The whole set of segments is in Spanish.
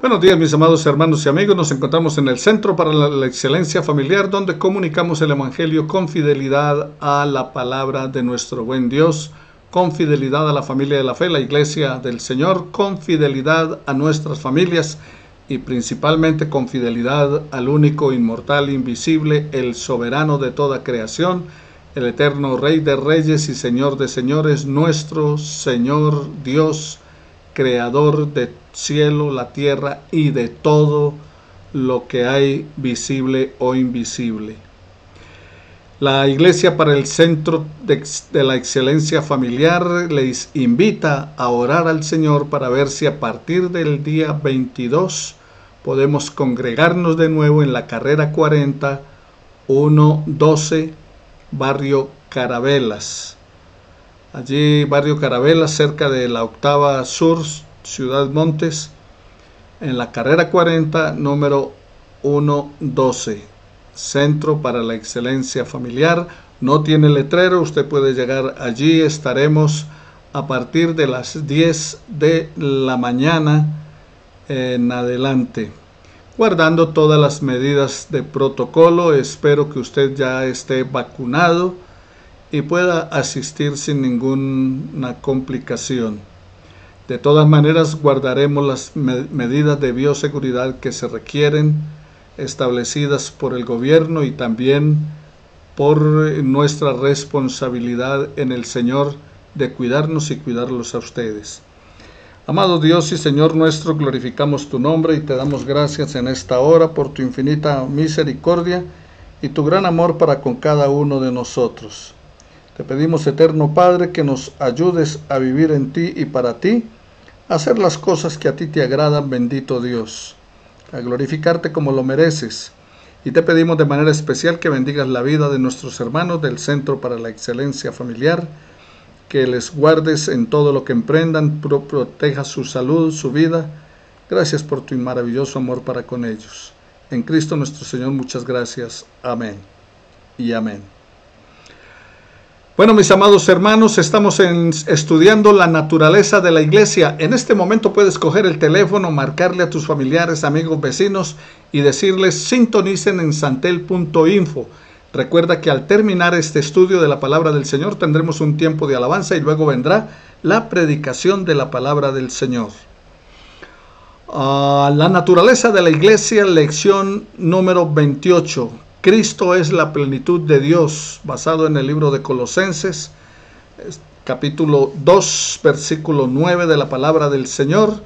Buenos días, mis amados hermanos y amigos. Nos encontramos en el Centro para la Excelencia Familiar, donde comunicamos el Evangelio con fidelidad a la palabra de nuestro buen Dios, con fidelidad a la familia de la fe, la Iglesia del Señor, con fidelidad a nuestras familias y principalmente con fidelidad al único, inmortal, invisible, el soberano de toda creación, el eterno Rey de Reyes y Señor de Señores, nuestro Señor Dios, Creador de cielo, la tierra y de todo lo que hay visible o invisible. La Iglesia para el Centro de la Excelencia Familiar les invita a orar al Señor para ver si a partir del día 22 podemos congregarnos de nuevo en la carrera 40, 112, barrio Carabelas. Allí, barrio Carabelas, cerca de la Octava Sur, Ciudad Montes, en la carrera 40, número 112. Centro para la Excelencia Familiar. No tiene letrero, usted puede llegar allí. Estaremos a partir de las 10 de la mañana en adelante, guardando todas las medidas de protocolo. Espero que usted ya esté vacunado y pueda asistir sin ninguna complicación. De todas maneras, guardaremos las medidas de bioseguridad que se requieren, establecidas por el gobierno y también por nuestra responsabilidad en el Señor de cuidarnos y cuidarlos a ustedes. Amado Dios y Señor nuestro, glorificamos tu nombre y te damos gracias en esta hora por tu infinita misericordia y tu gran amor para con cada uno de nosotros. Te pedimos, eterno Padre, que nos ayudes a vivir en ti y para ti, a hacer las cosas que a ti te agradan, bendito Dios, a glorificarte como lo mereces. Y te pedimos de manera especial que bendigas la vida de nuestros hermanos del Centro para la Excelencia Familiar, que les guardes en todo lo que emprendan, proteja su salud, su vida. Gracias por tu maravilloso amor para con ellos. En Cristo nuestro Señor, muchas gracias. Amén y amén. Bueno, mis amados hermanos, estamos estudiando la naturaleza de la iglesia. En este momento puedes coger el teléfono, marcarle a tus familiares, amigos, vecinos y decirles sintonicen en santel.info. Recuerda que al terminar este estudio de la palabra del Señor tendremos un tiempo de alabanza y luego vendrá la predicación de la palabra del Señor. La naturaleza de la iglesia, lección número 28. Cristo es la plenitud de Dios, basado en el libro de Colosenses, capítulo 2, versículo 9 de la palabra del Señor.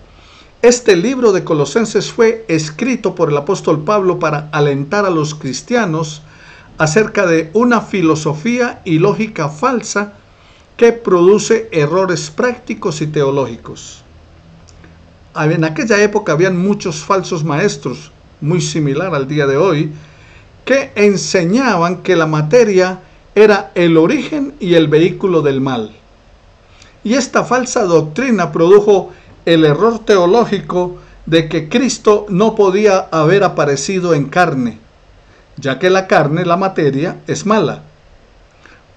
Este libro de Colosenses fue escrito por el apóstol Pablo para alentar a los cristianos acerca de una filosofía y lógica falsa que produce errores prácticos y teológicos. En aquella época habían muchos falsos maestros, muy similar al día de hoy, que enseñaban que la materia era el origen y el vehículo del mal. Y esta falsa doctrina produjo el error teológico de que Cristo no podía haber aparecido en carne, ya que la carne, la materia, es mala.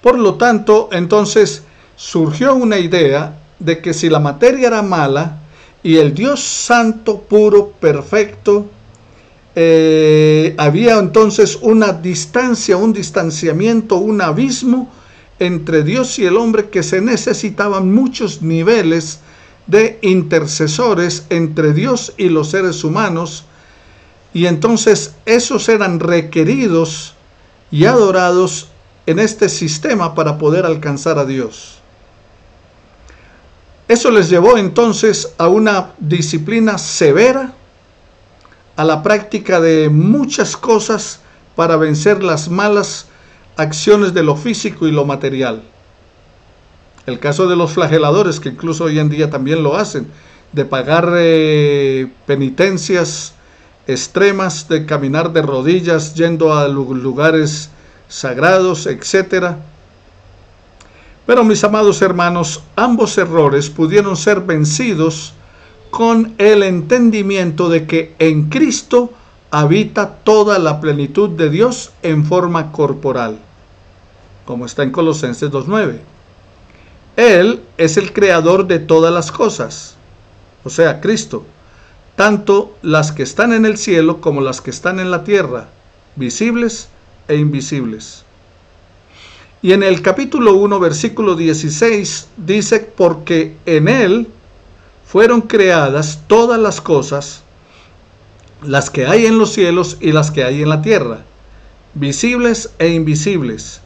Por lo tanto, entonces surgió una idea de que si la materia era mala y el Dios santo, puro, perfecto, había entonces una distancia, un distanciamiento, un abismo entre Dios y el hombre, que se necesitaban muchos niveles de intercesores entre Dios y los seres humanos, y entonces esos eran requeridos y adorados en este sistema para poder alcanzar a Dios. Eso les llevó entonces a una disciplina severa, a la práctica de muchas cosas para vencer las malas acciones de lo físico y lo material. El caso de los flageladores, que incluso hoy en día también lo hacen, de pagar penitencias extremas, de caminar de rodillas yendo a lugares sagrados, etc. Pero mis amados hermanos, ambos errores pudieron ser vencidos con el entendimiento de que en Cristo habita toda la plenitud de Dios en forma corporal, como está en Colosenses 2:9. Él es el creador de todas las cosas, o sea, Cristo, tanto las que están en el cielo como las que están en la tierra, visibles e invisibles. Y en el capítulo 1, versículo 16, dice, porque en él fueron creadas todas las cosas, las que hay en los cielos y las que hay en la tierra, visibles e invisibles,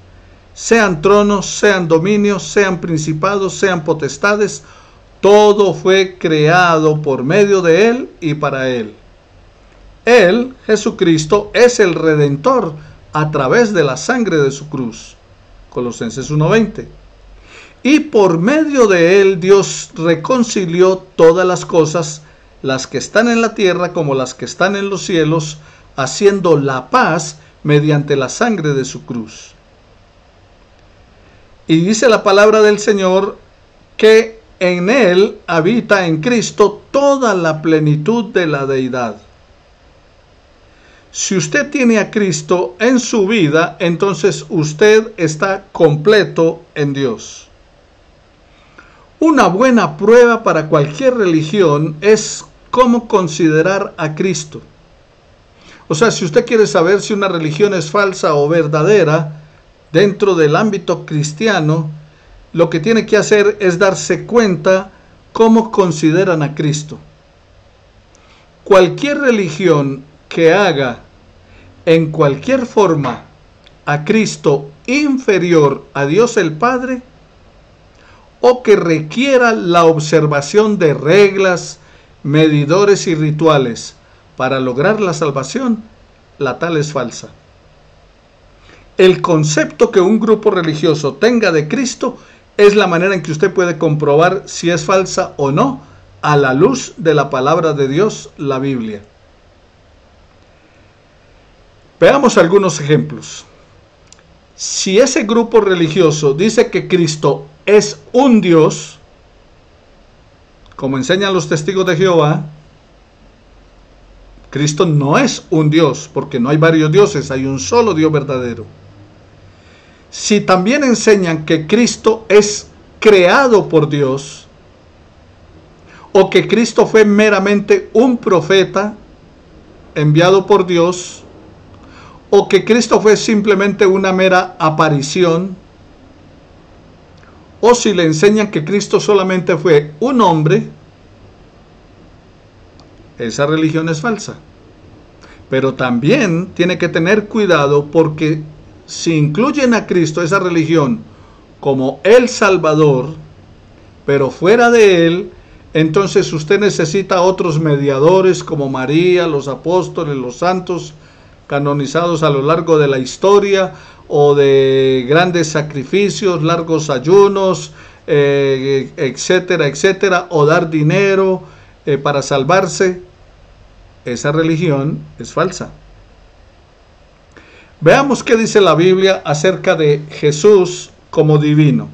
sean tronos, sean dominios, sean principados, sean potestades, todo fue creado por medio de él y para él. Él, Jesucristo, es el Redentor a través de la sangre de su cruz. Colosenses 1:20. Y por medio de él Dios reconcilió todas las cosas, las que están en la tierra como las que están en los cielos, haciendo la paz mediante la sangre de su cruz. Y dice la palabra del Señor que en él habita en Cristo toda la plenitud de la deidad. Si usted tiene a Cristo en su vida, entonces usted está completo en Dios. Una buena prueba para cualquier religión es cómo considerar a Cristo. O sea, si usted quiere saber si una religión es falsa o verdadera dentro del ámbito cristiano, lo que tiene que hacer es darse cuenta cómo consideran a Cristo. Cualquier religión que haga en cualquier forma a Cristo inferior a Dios el Padre, o que requiera la observación de reglas, medidores y rituales para lograr la salvación, la tal es falsa. El concepto que un grupo religioso tenga de Cristo es la manera en que usted puede comprobar si es falsa o no a la luz de la palabra de Dios, la Biblia. Veamos algunos ejemplos. Si ese grupo religioso dice que Cristo es un Dios, como enseñan los testigos de Jehová, Cristo no es un Dios, porque no hay varios dioses, hay un solo Dios verdadero. Si también enseñan que Cristo es creado por Dios, o que Cristo fue meramente un profeta enviado por Dios, o que Cristo fue simplemente una mera aparición, o si le enseñan que Cristo solamente fue un hombre, esa religión es falsa. Pero también tiene que tener cuidado, porque si incluyen a Cristo, esa religión, como el Salvador, pero fuera de él, entonces usted necesita otros mediadores como María, los apóstoles, los santos canonizados a lo largo de la historia, o de grandes sacrificios, largos ayunos, etcétera, etcétera, o dar dinero para salvarse. Esa religión es falsa. Veamos qué dice la Biblia acerca de Jesús como divino.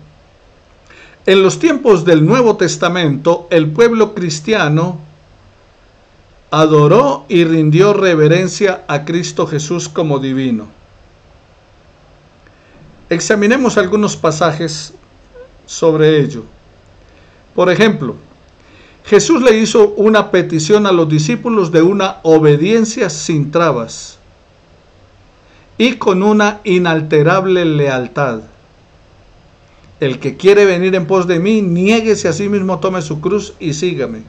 En los tiempos del Nuevo Testamento, el pueblo cristiano adoró y rindió reverencia a Cristo Jesús como divino. Examinemos algunos pasajes sobre ello. Por ejemplo, Jesús le hizo una petición a los discípulos de una obediencia sin trabas y con una inalterable lealtad. El que quiere venir en pos de mí, niéguese a sí mismo, tome su cruz y sígame.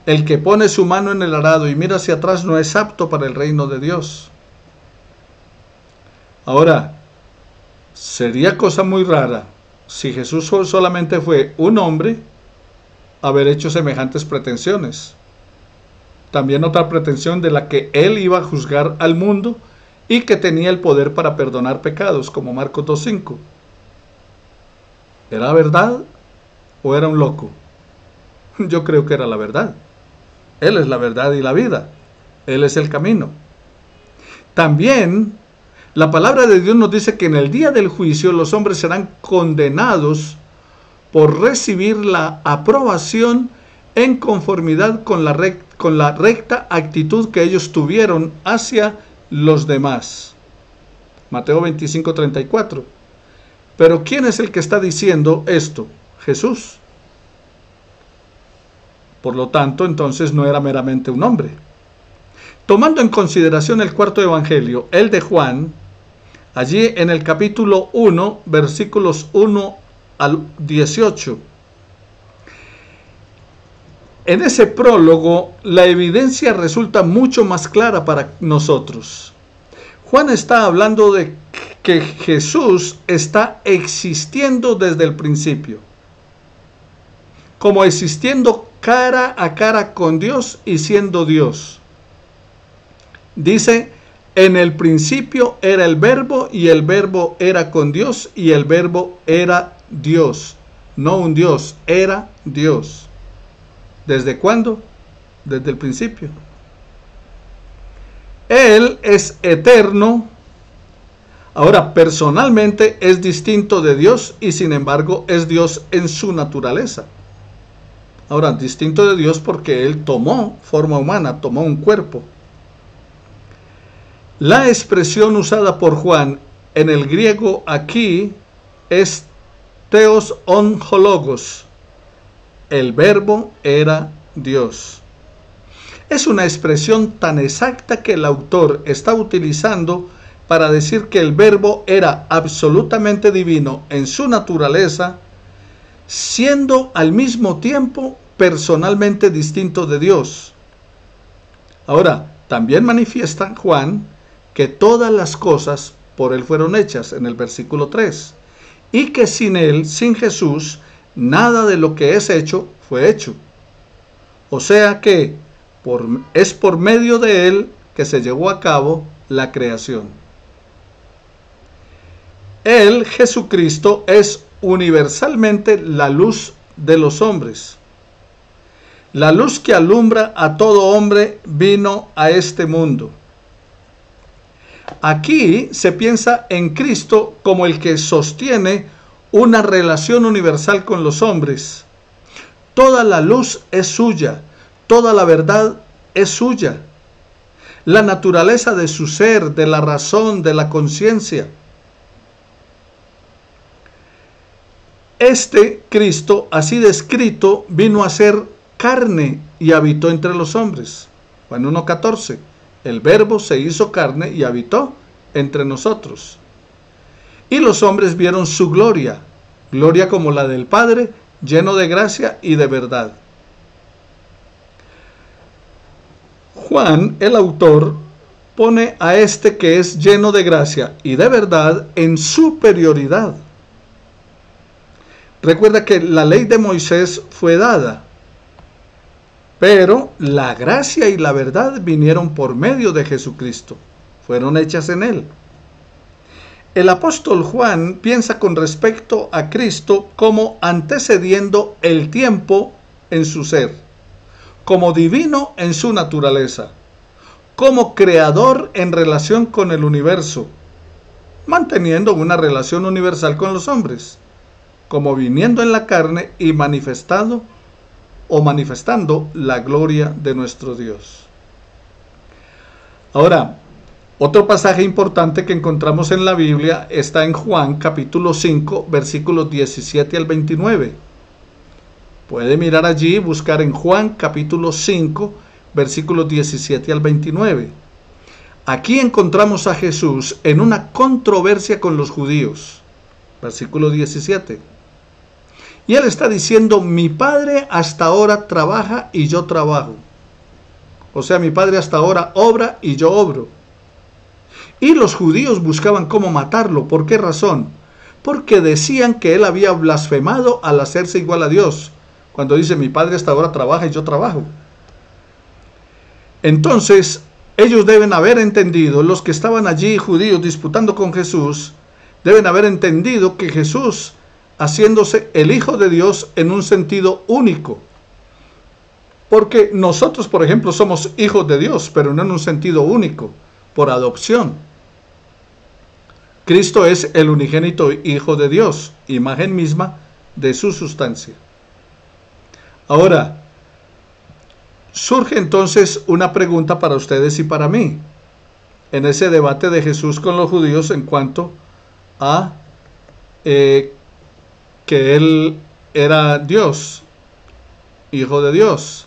El que pone su mano en el arado y mira hacia atrás no es apto para el reino de Dios. Ahora, sería cosa muy rara si Jesús solamente fue un hombre haber hecho semejantes pretensiones. También otra pretensión de la que él iba a juzgar al mundo y que tenía el poder para perdonar pecados, como Marcos 2:5. ¿Era verdad o era un loco? Yo creo que era la verdad. Él es la verdad y la vida. Él es el camino. También la palabra de Dios nos dice que en el día del juicio los hombres serán condenados por recibir la aprobación en conformidad con la recta actitud que ellos tuvieron hacia los demás. Mateo 25:34. Pero ¿quién es el que está diciendo esto? Jesús. Por lo tanto, entonces no era meramente un hombre. Tomando en consideración el cuarto evangelio, el de Juan, allí en el capítulo 1, versículos 1 al 18, en ese prólogo la evidencia resulta mucho más clara para nosotros. Juan está hablando de que Jesús está existiendo desde el principio, como existiendo cara a cara con Dios y siendo Dios. Dice, en el principio era el verbo y el verbo era con Dios y el verbo era Dios. No un Dios, era Dios. ¿Desde cuándo? Desde el principio. Él es eterno. Ahora, personalmente es distinto de Dios y sin embargo es Dios en su naturaleza. Ahora, distinto de Dios porque Él tomó forma humana, tomó un cuerpo. La expresión usada por Juan en el griego aquí es theos onhologos. El verbo era Dios. Es una expresión tan exacta que el autor está utilizando para decir que el verbo era absolutamente divino en su naturaleza, siendo al mismo tiempo personalmente distinto de Dios. Ahora, también manifiesta Juan que todas las cosas por Él fueron hechas, en el versículo 3, y que sin Él, sin Jesús, nada de lo que es hecho fue hecho. O sea que es por medio de Él que se llevó a cabo la creación. Él, Jesucristo, es universalmente la luz de los hombres. La luz que alumbra a todo hombre vino a este mundo. Aquí se piensa en Cristo como el que sostiene una relación universal con los hombres. Toda la luz es suya, toda la verdad es suya. La naturaleza de su ser, de la razón, de la conciencia. Este Cristo, así descrito, vino a ser carne y habitó entre los hombres. Juan 1:14. El verbo se hizo carne y habitó entre nosotros. Y los hombres vieron su gloria, gloria como la del Padre, lleno de gracia y de verdad. Juan, el autor, pone a este que es lleno de gracia y de verdad en superioridad. Recuerda que la ley de Moisés fue dada, pero la gracia y la verdad vinieron por medio de Jesucristo. Fueron hechas en Él. El apóstol Juan piensa con respecto a Cristo como antecediendo el tiempo en su ser, como divino en su naturaleza, como creador en relación con el universo, manteniendo una relación universal con los hombres, como viniendo en la carne y manifestando la gloria de nuestro Dios. Ahora, otro pasaje importante que encontramos en la Biblia está en Juan capítulo 5, versículos 17 al 29. Puede mirar allí y buscar en Juan capítulo 5, versículos 17 al 29. Aquí encontramos a Jesús en una controversia con los judíos. Versículo 17. Y Él está diciendo, mi Padre hasta ahora trabaja y yo trabajo. O sea, mi Padre hasta ahora obra y yo obro. Y los judíos buscaban cómo matarlo. ¿Por qué razón? Porque decían que Él había blasfemado al hacerse igual a Dios. Cuando dice, mi Padre hasta ahora trabaja y yo trabajo. Entonces, ellos deben haber entendido, los que estaban allí judíos disputando con Jesús, deben haber entendido que Jesús, haciéndose el Hijo de Dios en un sentido único. Porque nosotros, por ejemplo, somos hijos de Dios, pero no en un sentido único, por adopción. Cristo es el unigénito Hijo de Dios, imagen misma de su sustancia. Ahora, surge entonces una pregunta para ustedes y para mí, en ese debate de Jesús con los judíos en cuanto a que Él era Dios, Hijo de Dios.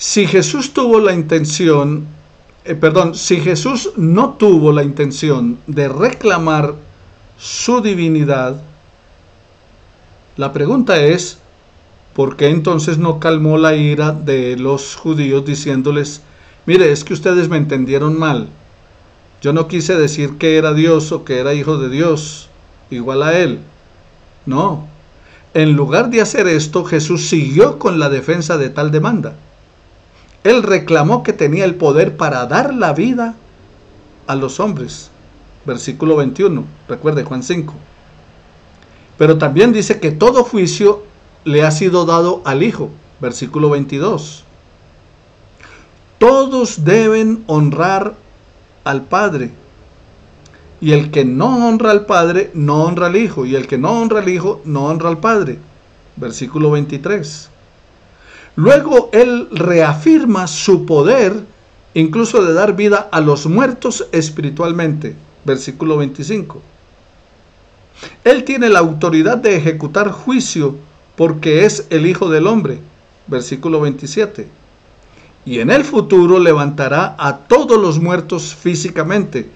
Si Jesús tuvo la intención, si Jesús no tuvo la intención de reclamar su divinidad, la pregunta es, ¿por qué entonces no calmó la ira de los judíos diciéndoles, mire, es que ustedes me entendieron mal? Yo no quise decir que era Dios o que era hijo de Dios, igual a él. No. En lugar de hacer esto, Jesús siguió con la defensa de tal demanda. Él reclamó que tenía el poder para dar la vida a los hombres. Versículo 21, recuerde Juan 5. Pero también dice que todo juicio le ha sido dado al Hijo. Versículo 22. Todos deben honrar al Padre. Y el que no honra al Padre, no honra al Hijo. Y el que no honra al Hijo, no honra al Padre. Versículo 23. Luego Él reafirma su poder, incluso de dar vida a los muertos espiritualmente. Versículo 25. Él tiene la autoridad de ejecutar juicio porque es el Hijo del Hombre. Versículo 27. Y en el futuro levantará a todos los muertos físicamente.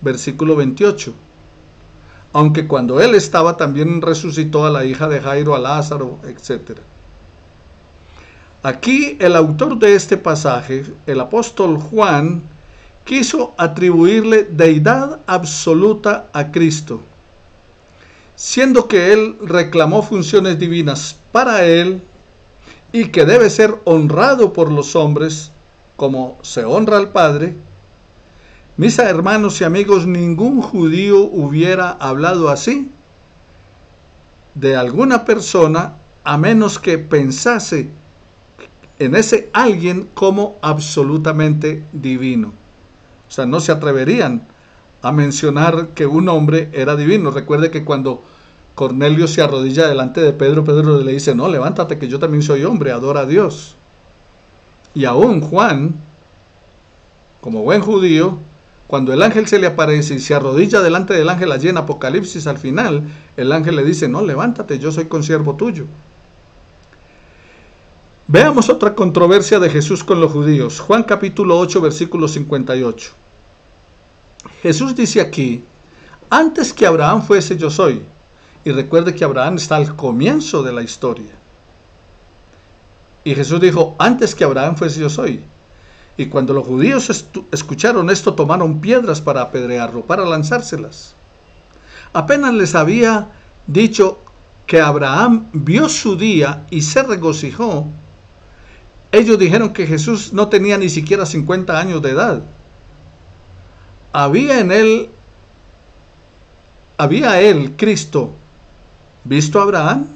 Versículo 28. Aunque cuando Él estaba también resucitó a la hija de Jairo, a Lázaro, etc. Aquí el autor de este pasaje, el apóstol Juan, quiso atribuirle deidad absoluta a Cristo, siendo que Él reclamó funciones divinas para Él y que debe ser honrado por los hombres como se honra al Padre. Mis hermanos y amigos, ningún judío hubiera hablado así de alguna persona a menos que pensase en ese alguien como absolutamente divino. O sea, no se atreverían a mencionar que un hombre era divino. Recuerde que cuando Cornelio se arrodilla delante de Pedro, Pedro le dice, no, levántate que yo también soy hombre, adora a Dios. Y aún Juan, como buen judío, cuando el ángel se le aparece y se arrodilla delante del ángel allí en Apocalipsis, al final, el ángel le dice, no, levántate, yo soy consiervo tuyo. Veamos otra controversia de Jesús con los judíos. Juan capítulo 8, versículo 58. Jesús dice aquí, antes que Abraham fuese yo soy. Y recuerde que Abraham está al comienzo de la historia. Y Jesús dijo, antes que Abraham fuese yo soy. Y cuando los judíos escucharon esto, tomaron piedras para apedrearlo, para lanzárselas. Apenas les había dicho que Abraham vio su día y se regocijó, ellos dijeron que Jesús no tenía ni siquiera 50 años de edad. ¿Había él, Cristo, visto a Abraham?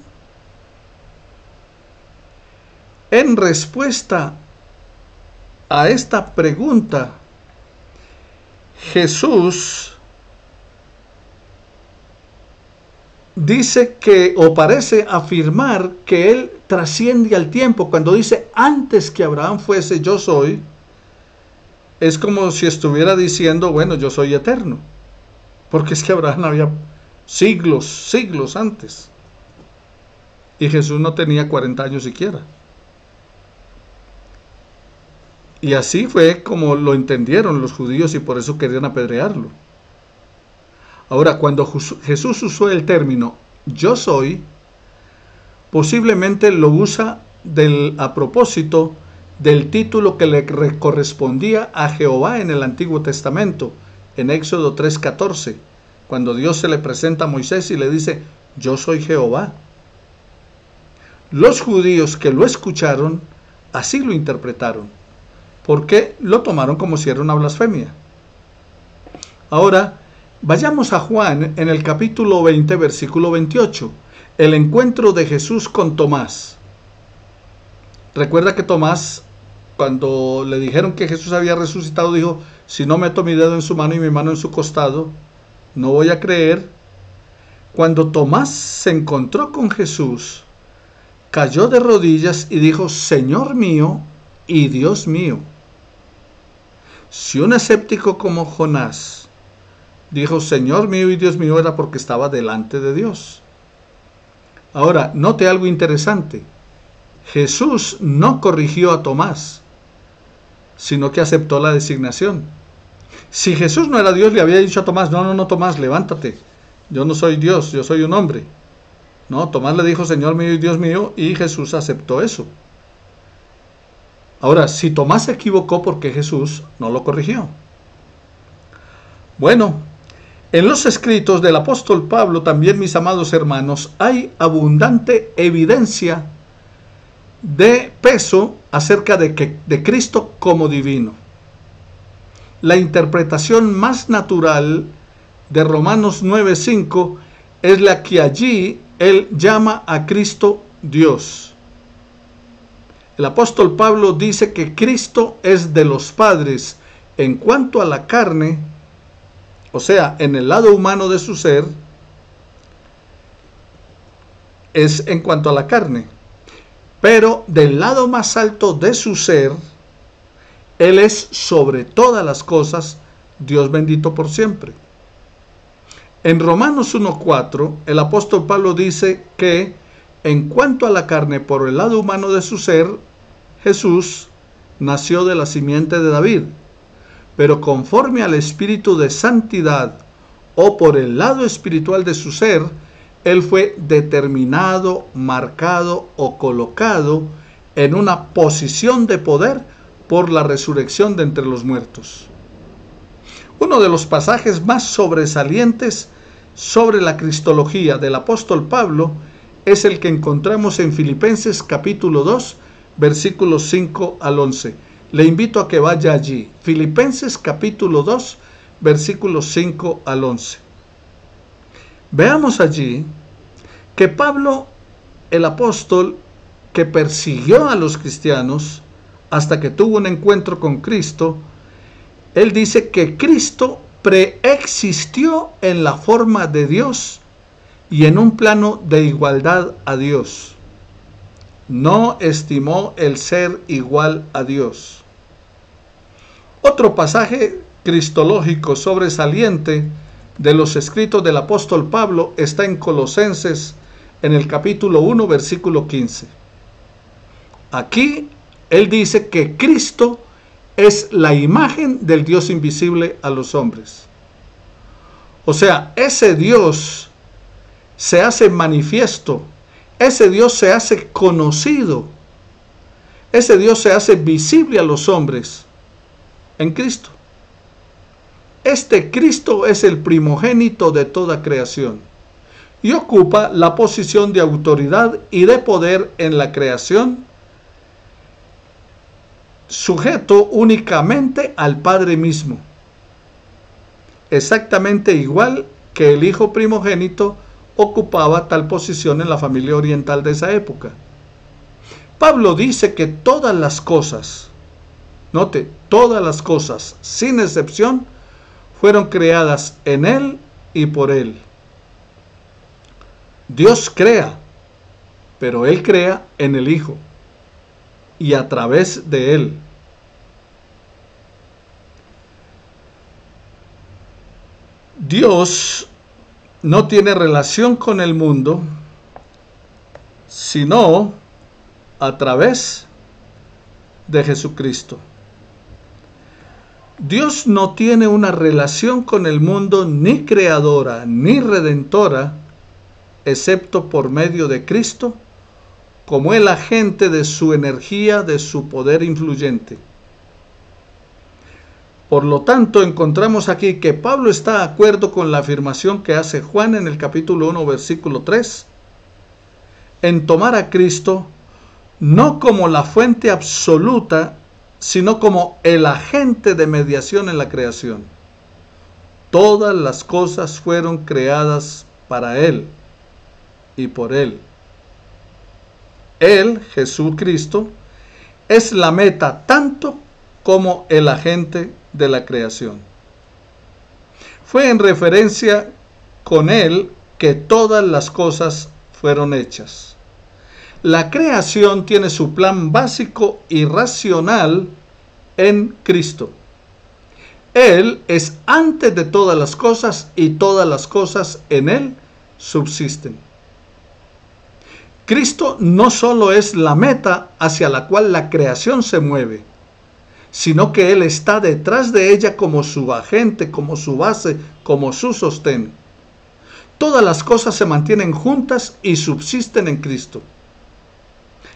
En respuesta a esta pregunta, Jesús dice que, o parece afirmar, que Él trasciende al tiempo. Cuando dice, antes que Abraham fuese yo soy, es como si estuviera diciendo, bueno, yo soy eterno. Porque es que Abraham había siglos antes. Y Jesús no tenía 40 años siquiera. Y así fue como lo entendieron los judíos y por eso querían apedrearlo. Ahora, cuando Jesús usó el término yo soy, posiblemente lo usa a propósito del título que le correspondía a Jehová en el Antiguo Testamento, en Éxodo 3:14, cuando Dios se le presenta a Moisés y le dice, yo soy Jehová. Los judíos que lo escucharon, así lo interpretaron, porque lo tomaron como si era una blasfemia. Ahora, vayamos a Juan en el capítulo 20, versículo 28, el encuentro de Jesús con Tomás. Recuerda que Tomás, cuando le dijeron que Jesús había resucitado, dijo, si no meto mi dedo en su mano y mi mano en su costado, no voy a creer. Cuando Tomás se encontró con Jesús, cayó de rodillas y dijo, Señor mío y Dios mío. Si un escéptico como Jonás dijo, Señor mío y Dios mío, era porque estaba delante de Dios. Ahora, note algo interesante. Jesús no corrigió a Tomás, sino que aceptó la designación. Si Jesús no era Dios, le había dicho a Tomás, no, Tomás, levántate, yo no soy Dios, yo soy un hombre. No, Tomás le dijo, Señor mío y Dios mío, y Jesús aceptó eso. Ahora, si Tomás se equivocó, ¿por qué Jesús no lo corrigió? Bueno, en los escritos del apóstol Pablo, también, mis amados hermanos, hay abundante evidencia de peso acerca de Cristo como divino. La interpretación más natural de Romanos 9:5 es la que allí él llama a Cristo Dios. El apóstol Pablo dice que Cristo es de los padres en cuanto a la carne, o sea, en el lado humano de su ser, es en cuanto a la carne. Pero del lado más alto de su ser, Él es sobre todas las cosas, Dios bendito por siempre. En Romanos 1:4, el apóstol Pablo dice que en cuanto a la carne, por el lado humano de su ser, Jesús nació de la simiente de David, pero conforme al espíritu de santidad o por el lado espiritual de su ser, Él fue determinado, marcado o colocado en una posición de poder por la resurrección de entre los muertos. Uno de los pasajes más sobresalientes sobre la cristología del apóstol Pablo es el que encontramos en Filipenses capítulo 2, versículos 5 al 11. Le invito a que vaya allí. Filipenses capítulo 2, versículos 5 al 11. Veamos allí que Pablo, el apóstol que persiguió a los cristianos hasta que tuvo un encuentro con Cristo, él dice que Cristo preexistió en la forma de Dios y en un plano de igualdad a Dios. No estimó el ser igual a Dios. Otro pasaje cristológico sobresaliente de los escritos del apóstol Pablo está en Colosenses, en el capítulo 1, versículo 15. Aquí él dice que Cristo es la imagen del Dios invisible a los hombres. O sea, ese Dios se hace manifiesto, ese Dios se hace conocido, ese Dios se hace visible a los hombres en Cristo. Este Cristo es el primogénito de toda creación y ocupa la posición de autoridad y de poder en la creación, sujeto únicamente al Padre mismo, exactamente igual que el Hijo primogénito ocupaba tal posición en la familia oriental de esa época. Pablo dice que todas las cosas, note, todas las cosas, sin excepción, fueron creadas en Él y por Él. Dios crea, pero Él crea en el Hijo y a través de Él. Dios no tiene relación con el mundo, sino a través de Jesucristo. Dios no tiene una relación con el mundo ni creadora ni redentora, excepto por medio de Cristo, como el agente de su energía, de su poder influyente. Por lo tanto, encontramos aquí que Pablo está de acuerdo con la afirmación que hace Juan en el capítulo 1, versículo 3, en tomar a Cristo no como la fuente absoluta, sino como el agente de mediación en la creación. Todas las cosas fueron creadas para Él y por Él. Él, Jesucristo, es la meta tanto como el agente de la creación. Fue en referencia con Él que todas las cosas fueron hechas. La creación tiene su plan básico y racional en Cristo. Él es antes de todas las cosas y todas las cosas en Él subsisten. Cristo no solo es la meta hacia la cual la creación se mueve, sino que Él está detrás de ella como su agente, como su base, como su sostén. Todas las cosas se mantienen juntas y subsisten en Cristo.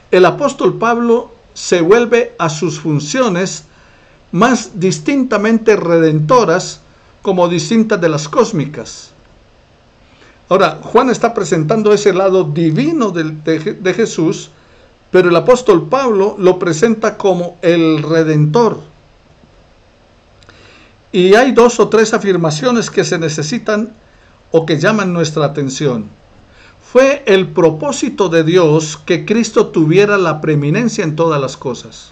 El apóstol Pablo se vuelve a sus funciones más distintamente redentoras como distintas de las cósmicas. Ahora, Juan está presentando ese lado divino de Jesús, pero el apóstol Pablo lo presenta como el Redentor. Y hay 2 o 3 afirmaciones que se necesitan o que llaman nuestra atención. Fue el propósito de Dios que Cristo tuviera la preeminencia en todas las cosas.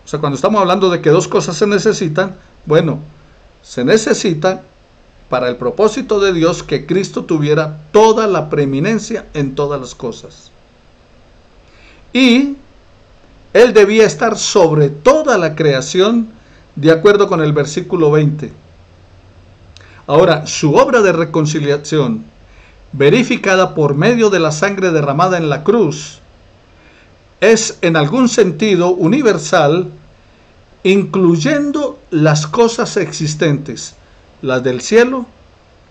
O sea, cuando estamos hablando de que 2 cosas se necesitan, bueno, se necesita para el propósito de Dios que Cristo tuviera toda la preeminencia en todas las cosas. Y Él debía estar sobre toda la creación, de acuerdo con el versículo 20. Ahora, su obra de reconciliación, verificada por medio de la sangre derramada en la cruz, es en algún sentido universal, incluyendo las cosas existentes, las del cielo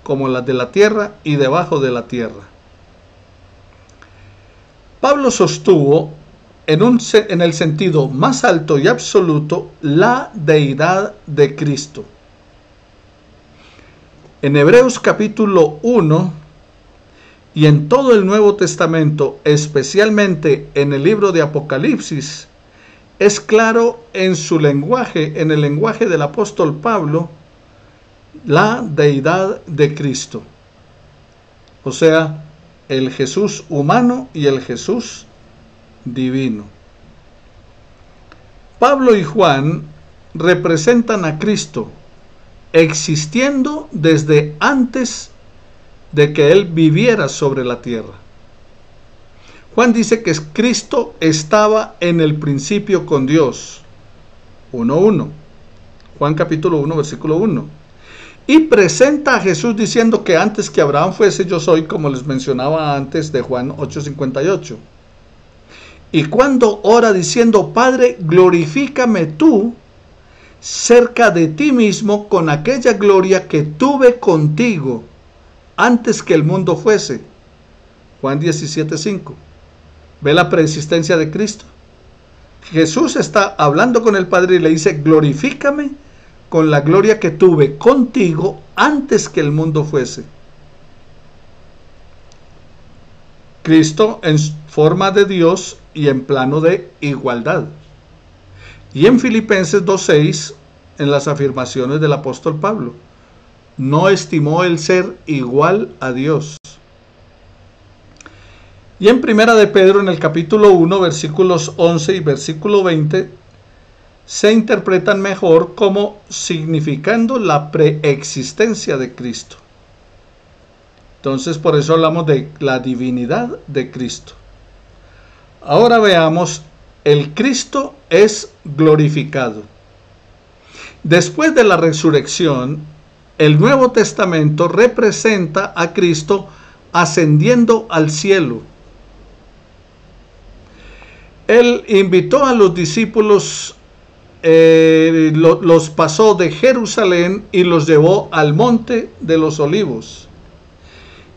como las de la tierra y debajo de la tierra. Pablo sostuvo en el sentido más alto y absoluto la deidad de Cristo. En Hebreos capítulo 1 y en todo el Nuevo Testamento, especialmente en el libro de Apocalipsis, es claro en su lenguaje, en el lenguaje del apóstol Pablo, la deidad de Cristo. O sea, el Jesús humano y el Jesús divino. Pablo y Juan representan a Cristo existiendo desde antes de que Él viviera sobre la tierra. Juan dice que Cristo estaba en el principio con Dios. 1:1. Juan capítulo 1, versículo 1. Y presenta a Jesús diciendo que antes que Abraham fuese yo soy, como les mencionaba antes de Juan 8:58. Y cuando ora diciendo, Padre, glorifícame tú cerca de ti mismo con aquella gloria que tuve contigo antes que el mundo fuese. Juan 17:5. ¿Ve la preexistencia de Cristo? Jesús está hablando con el Padre y le dice, glorifícame con la gloria que tuve contigo antes que el mundo fuese. Cristo en forma de Dios y en plano de igualdad. Y en Filipenses 2:6, en las afirmaciones del apóstol Pablo, no estimó el ser igual a Dios. Y en Primera de Pedro, en el capítulo 1, versículos 11 y versículo 20, se interpretan mejor como significando la preexistencia de Cristo. Entonces, por eso hablamos de la divinidad de Cristo. Ahora veamos, el Cristo es glorificado. Después de la resurrección, el Nuevo Testamento representa a Cristo ascendiendo al cielo. Él invitó a los discípulos, los pasó de Jerusalén y los llevó al monte de los olivos.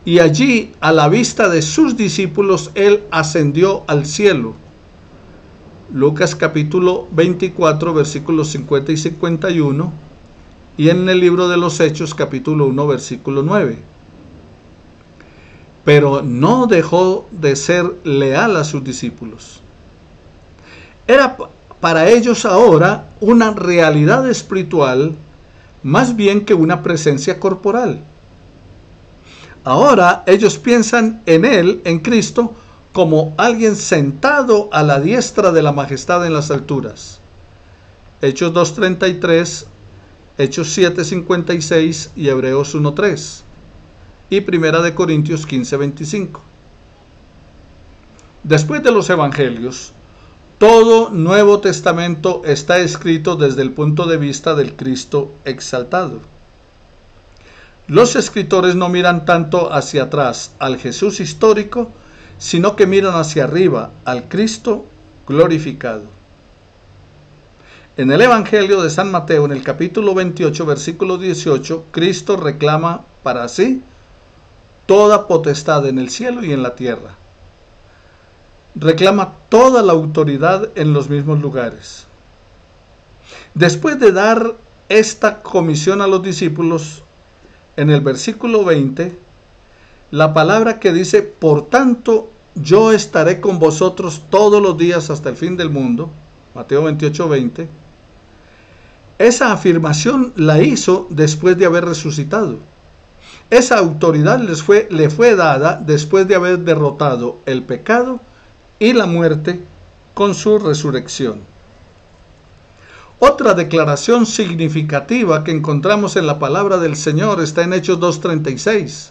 Y allí, a la vista de sus discípulos, Él ascendió al cielo. Lucas capítulo 24, versículos 50 y 51. Y en el libro de los Hechos, capítulo 1, versículo 9. Pero no dejó de ser leal a sus discípulos. Era para ellos ahora una realidad espiritual más bien que una presencia corporal. Ahora ellos piensan en Él, en Cristo, como alguien sentado a la diestra de la majestad en las alturas. Hechos 2:33, Hechos 7:56 y Hebreos 1:3. Y Primera de Corintios 15:25. Después de los evangelios, todo Nuevo Testamento está escrito desde el punto de vista del Cristo exaltado. Los escritores no miran tanto hacia atrás al Jesús histórico, sino que miran hacia arriba al Cristo glorificado. En el Evangelio de San Mateo, en el capítulo 28, versículo 18, Cristo reclama para sí toda potestad en el cielo y en la tierra. Reclama toda la autoridad en los mismos lugares. Después de dar esta comisión a los discípulos, en el versículo 20, la palabra que dice, por tanto, yo estaré con vosotros todos los días hasta el fin del mundo, Mateo 28, 20, esa afirmación la hizo después de haber resucitado. Esa autoridad le fue dada después de haber derrotado el pecado y la muerte con su resurrección. Otra declaración significativa que encontramos en la palabra del Señor está en Hechos 2:36.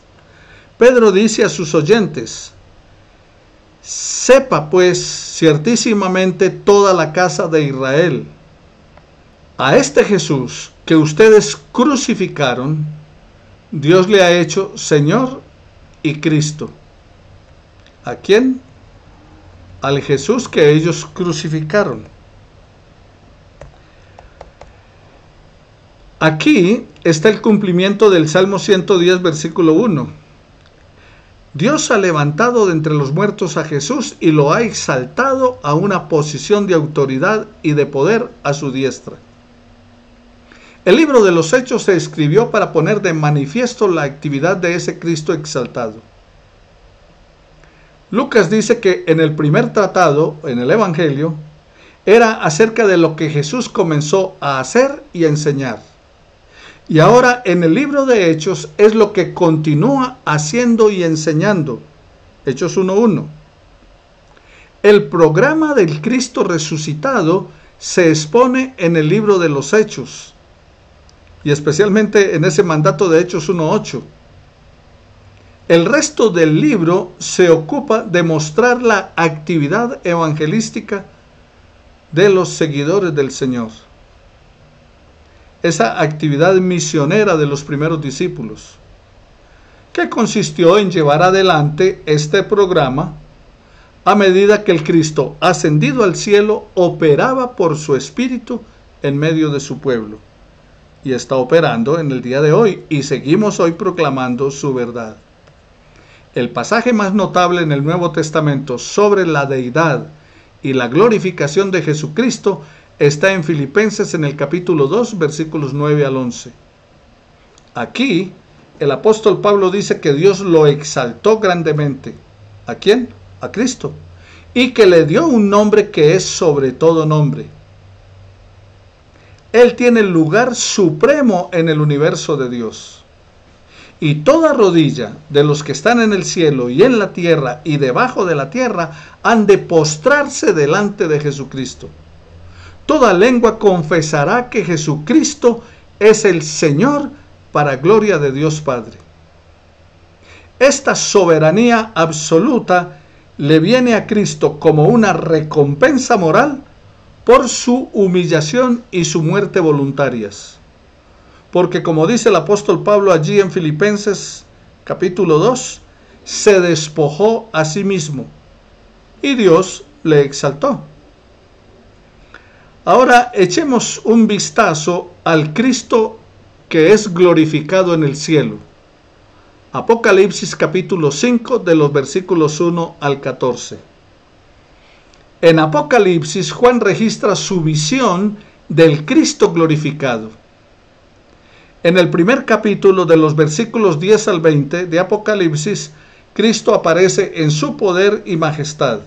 Pedro dice a sus oyentes, sepa pues ciertísimamente toda la casa de Israel, a este Jesús que ustedes crucificaron, Dios le ha hecho Señor y Cristo. ¿A quién? Al Jesús que ellos crucificaron. Aquí está el cumplimiento del Salmo 110, versículo 1. Dios ha levantado de entre los muertos a Jesús y lo ha exaltado a una posición de autoridad y de poder a su diestra. El libro de los Hechos se escribió para poner de manifiesto la actividad de ese Cristo exaltado. Lucas dice que en el primer tratado, en el Evangelio, era acerca de lo que Jesús comenzó a hacer y a enseñar. Y ahora en el libro de Hechos es lo que continúa haciendo y enseñando. Hechos 1:1. El programa del Cristo resucitado se expone en el libro de los Hechos, y especialmente en ese mandato de Hechos 1:8. El resto del libro se ocupa de mostrar la actividad evangelística de los seguidores del Señor. Esa actividad misionera de los primeros discípulos, que consistió en llevar adelante este programa a medida que el Cristo ascendido al cielo operaba por su Espíritu en medio de su pueblo. Y está operando en el día de hoy, y seguimos hoy proclamando su verdad. El pasaje más notable en el Nuevo Testamento sobre la deidad y la glorificación de Jesucristo está en Filipenses en el capítulo 2, versículos 9 al 11. Aquí, el apóstol Pablo dice que Dios lo exaltó grandemente. ¿A quién? A Cristo. Y que le dio un nombre que es sobre todo nombre. Él tiene el lugar supremo en el universo de Dios. Y toda rodilla de los que están en el cielo y en la tierra y debajo de la tierra han de postrarse delante de Jesucristo. Toda lengua confesará que Jesucristo es el Señor para gloria de Dios Padre. Esta soberanía absoluta le viene a Cristo como una recompensa moral por su humillación y su muerte voluntarias. Porque como dice el apóstol Pablo allí en Filipenses capítulo 2, se despojó a sí mismo y Dios le exaltó. Ahora echemos un vistazo al Cristo que es glorificado en el cielo. Apocalipsis capítulo 5 de los versículos 1 al 14. En Apocalipsis, Juan registra su visión del Cristo glorificado. En el primer capítulo de los versículos 10 al 20 de Apocalipsis, Cristo aparece en su poder y majestad.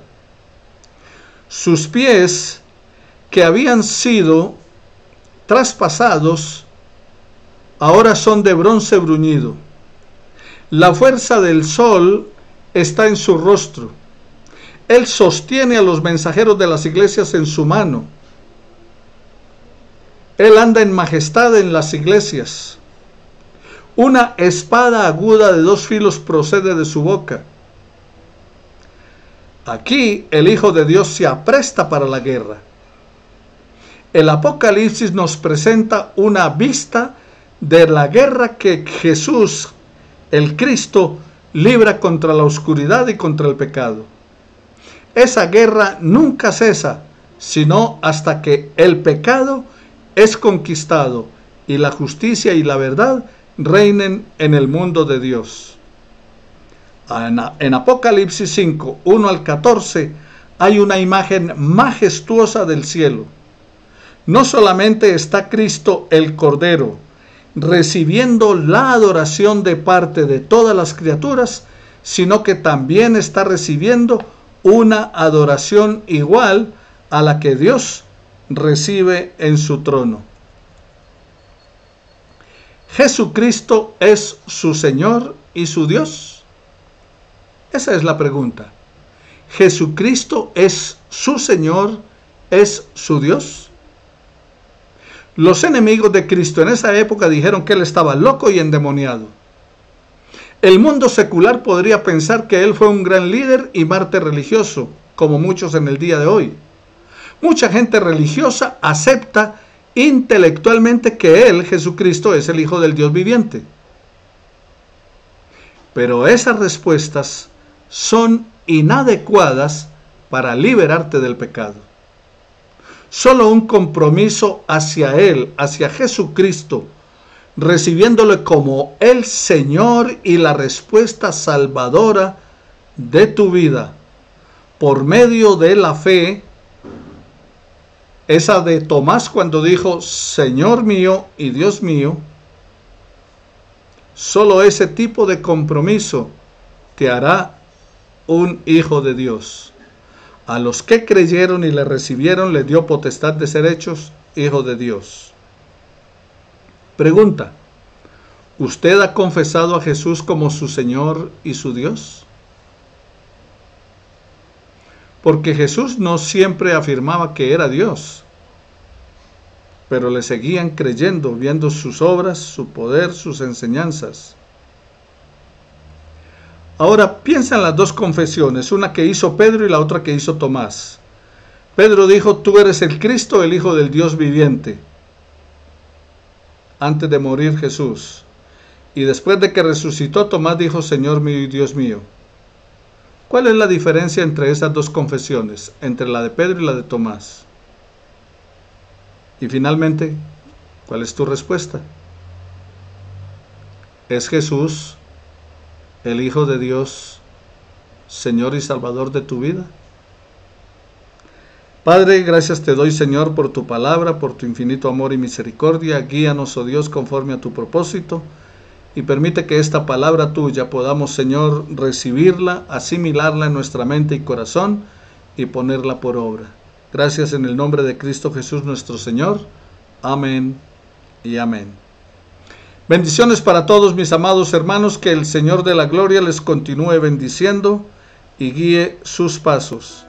Sus pies, que habían sido traspasados, ahora son de bronce bruñido. La fuerza del sol está en su rostro. Él sostiene a los mensajeros de las iglesias en su mano. Él anda en majestad en las iglesias. Una espada aguda de 2 filos procede de su boca. Aquí el Hijo de Dios se apresta para la guerra. El Apocalipsis nos presenta una vista de la guerra que Jesús, el Cristo, libra contra la oscuridad y contra el pecado. Esa guerra nunca cesa, sino hasta que el pecado es conquistado y la justicia y la verdad reinen en el mundo de Dios. En Apocalipsis 5, 1 al 14, hay una imagen majestuosa del cielo. No solamente está Cristo el Cordero recibiendo la adoración de parte de todas las criaturas, sino que también está recibiendo una adoración igual a la que Dios recibe en su trono. ¿Jesucristo es su Señor y su Dios? Esa es la pregunta. ¿Jesucristo es su Señor, es su Dios? Los enemigos de Cristo en esa época dijeron que él estaba loco y endemoniado. El mundo secular podría pensar que él fue un gran líder y mártir religioso, como muchos en el día de hoy. Mucha gente religiosa acepta intelectualmente que él, Jesucristo, es el Hijo del Dios viviente. Pero esas respuestas son inadecuadas para liberarte del pecado. Solo un compromiso hacia Él, hacia Jesucristo, recibiéndole como el Señor y la respuesta salvadora de tu vida, por medio de la fe, esa de Tomás cuando dijo, Señor mío y Dios mío, solo ese tipo de compromiso te hará un hijo de Dios. A los que creyeron y le recibieron, le dio potestad de ser hechos hijos de Dios. Pregunta: ¿usted ha confesado a Jesús como su Señor y su Dios? Porque Jesús no siempre afirmaba que era Dios, pero le seguían creyendo, viendo sus obras, su poder, sus enseñanzas. Ahora piensa en las dos confesiones, una que hizo Pedro y la otra que hizo Tomás. Pedro dijo, tú eres el Cristo, el Hijo del Dios viviente, antes de morir Jesús. Y después de que resucitó, Tomás dijo, Señor mío y Dios mío. ¿Cuál es la diferencia entre esas dos confesiones, entre la de Pedro y la de Tomás? Y finalmente, ¿cuál es tu respuesta? ¿Es Jesús el Hijo de Dios, Señor y Salvador de tu vida? Padre, gracias te doy, Señor, por tu palabra, por tu infinito amor y misericordia. Guíanos, oh Dios, conforme a tu propósito, y permite que esta palabra tuya podamos, Señor, recibirla, asimilarla en nuestra mente y corazón, y ponerla por obra. Gracias en el nombre de Cristo Jesús nuestro Señor. Amén y amén. Bendiciones para todos mis amados hermanos, que el Señor de la gloria les continúe bendiciendo y guíe sus pasos.